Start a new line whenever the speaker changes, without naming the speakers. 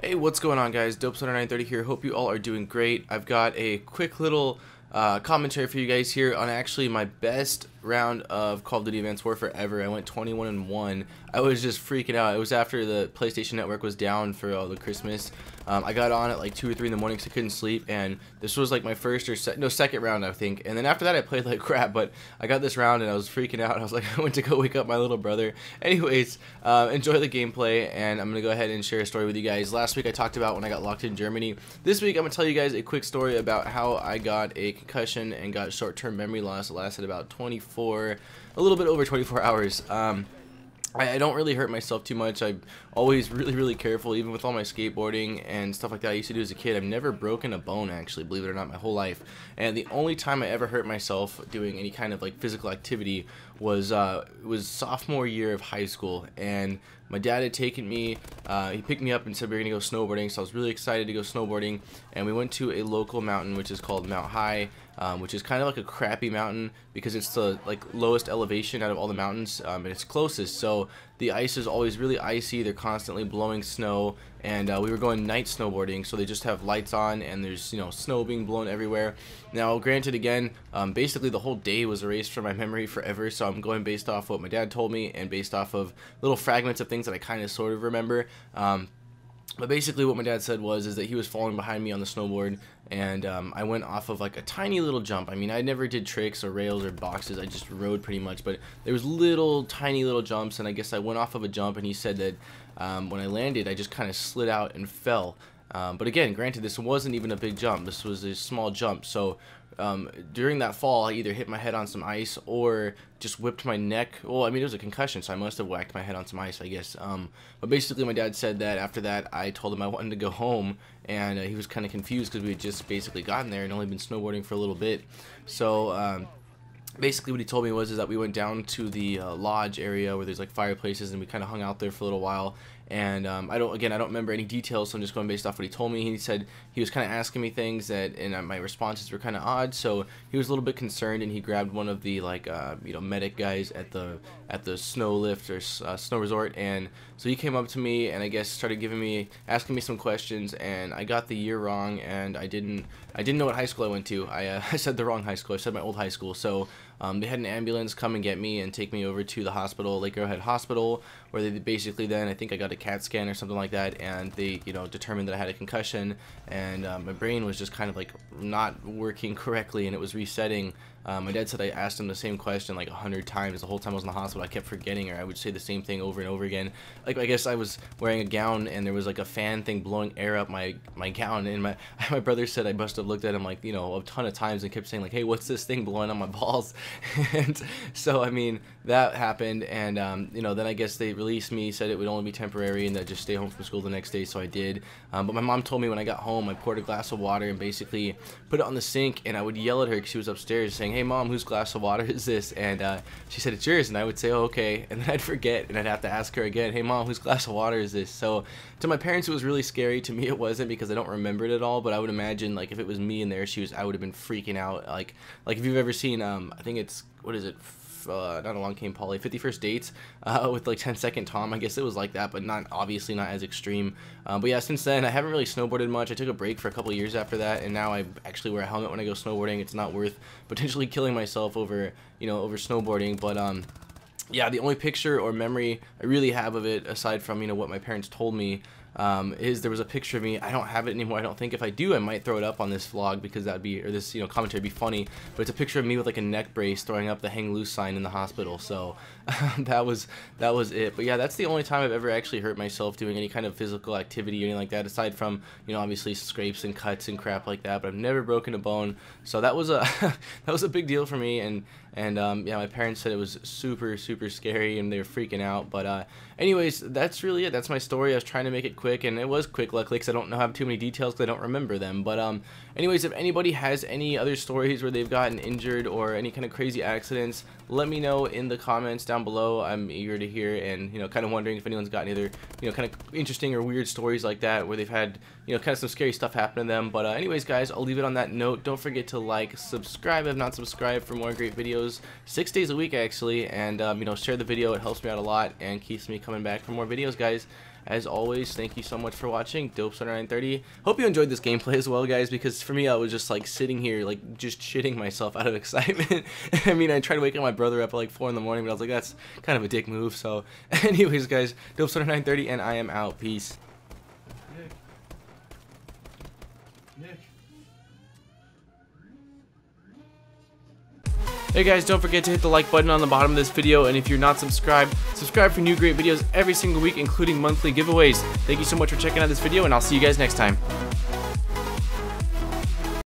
Hey, what's going on, guys? Dope930 here. Hope you all are doing great. I've got a quick little commentary for you guys here on actually my best round of Call of Duty Advanced Warfare ever. I went 21-1. I was just freaking out. It was after the PlayStation Network was down for all the Christmas. I got on at like 2 or 3 in the morning because I couldn't sleep, and this was like my first or second round, I think. And then after that I played like crap, but I got this round and I was freaking out. I was like, I went to go wake up my little brother. Anyways, enjoy the gameplay, and I'm gonna go ahead and share a story with you guys. Last week I talked about when I got locked in Germany. This week I'm gonna tell you guys a quick story about how I got a concussion and got short-term memory loss. It lasted about a little bit over 24 hours. I don't really hurt myself too much. I'm always really careful, even with all my skateboarding and stuff like that I used to do as a kid. I've never broken a bone, actually, believe it or not, my whole life. And the only time I ever hurt myself doing any kind of like physical activity was sophomore year of high school. And my dad had taken me, he picked me up and said we were gonna go snowboarding, so I was really excited to go snowboarding. And we went to a local mountain, which is called Mount High, which is kind of like a crappy mountain because it's the like lowest elevation out of all the mountains, and it's closest. So the ice is always really icy. They're constantly blowing snow, and we were going night snowboarding, so they just have lights on and there's snow being blown everywhere. Now granted, again, basically the whole day was erased from my memory forever, so I'm going based off what my dad told me and based off of little fragments of things that I kind of sort of remember. But basically what my dad said is that he was falling behind me on the snowboard, and I went off of like a tiny little jump. I mean, I never did tricks or rails or boxes, I just rode pretty much, but there was tiny little jumps, and I guess I went off of a jump, and he said that when I landed I just kind of slid out and fell. But again, granted, this wasn't even a big jump, this was a small jump. So during that fall I either hit my head on some ice or just whipped my neck. Well, I mean, it was a concussion, so I must have whacked my head on some ice, I guess. But basically my dad said that after that I told him I wanted to go home, and he was kind of confused because we had just basically gotten there and only been snowboarding for a little bit. So basically what he told me is that we went down to the lodge area where there's like fireplaces, and we kind of hung out there for a little while. And I don't remember any details, so I'm just going based off what he told me. He said he was kind of asking me things that, and my responses were kind of odd, so he was a little bit concerned, and he grabbed one of the like medic guys at the snow lift or snow resort, and so he came up to me and I guess started asking me some questions, and I got the year wrong, and I didn't know what high school I went to. I said the wrong high school. I said my old high school. So they had an ambulance come and get me and take me over to the hospital, Lake Arrowhead Hospital, where they basically then, I think I got a CAT scan or something like that, and they determined that I had a concussion, and my brain was just kind of like not working correctly, and it was resetting. My dad said I asked him the same question like 100 times the whole time I was in the hospital. I kept forgetting, or I would say the same thing over and over again. Like, I guess I was wearing a gown and there was like a fan thing blowing air up my gown, and my brother said I must have looked at him like a ton of times and kept saying like, hey, what's this thing blowing on my balls? And so I mean, that happened, and then I guess they released me, said it would only be temporary and that just stay home from school the next day, so I did. But my mom told me when I got home, I poured a glass of water and basically put it on the sink, and I would yell at her because she was upstairs saying, hey mom, whose glass of water is this? And she said it's yours, and I would say, oh, okay, and then I'd forget and I'd have to ask her again, hey mom, whose glass of water is this? So to my parents it was really scary. To me it wasn't, because I don't remember it at all, but I would imagine like if it was me in their shoes I would have been freaking out. Like if you've ever seen I think it's, what is it, not Along Came Polly, 50 First Dates, with like 10-Second Tom. I guess it was like that, but obviously not as extreme. But yeah, since then I haven't really snowboarded much. I took a break for a couple years after that, and now I actually wear a helmet when I go snowboarding. It's not worth potentially killing myself over over snowboarding. But yeah, the only picture or memory I really have of it, aside from what my parents told me, is there was a picture of me. I don't have it anymore, I don't think. If I do, I might throw it up on this vlog, because that'd be, or this commentary would be funny. But it's a picture of me with like a neck brace throwing up the hang loose sign in the hospital. So that was it. But yeah, that's the only time I've ever actually hurt myself doing any kind of physical activity or anything like that, aside from obviously scrapes and cuts and crap like that. But I've never broken a bone, so that was a that was a big deal for me. And yeah, my parents said it was super scary and they were freaking out. But anyways, that's really it. That's my story. I was trying to make it quick, and it was quick, luckily, because I don't have too many details because I don't remember them. But anyways, if anybody has any other stories where they've gotten injured or any kind of crazy accidents, let me know in the comments down below. I'm eager to hear, and kind of wondering if anyone's got any other kind of interesting or weird stories like that where they've had kind of some scary stuff happen to them. But anyways, guys, I'll leave it on that note. Don't forget to like, subscribe if not subscribed, for more great videos 6 days a week actually, and share the video. It helps me out a lot and keeps me coming back for more videos, guys. as always, thank you so much for watching. Dopester930. Hope you enjoyed this gameplay as well, guys, because for me, I was just like sitting here, like just shitting myself out of excitement. I mean, I tried to wake up my brother up at like 4 in the morning, but I was like, that's kind of a dick move. So, anyways, guys, Dopester930, and I am out. Peace. Nick. Hey guys, don't forget to hit the like button on the bottom of this video, and if you're not subscribed, subscribe for new great videos every single week, including monthly giveaways. Thank you so much for checking out this video, and I'll see you guys next time.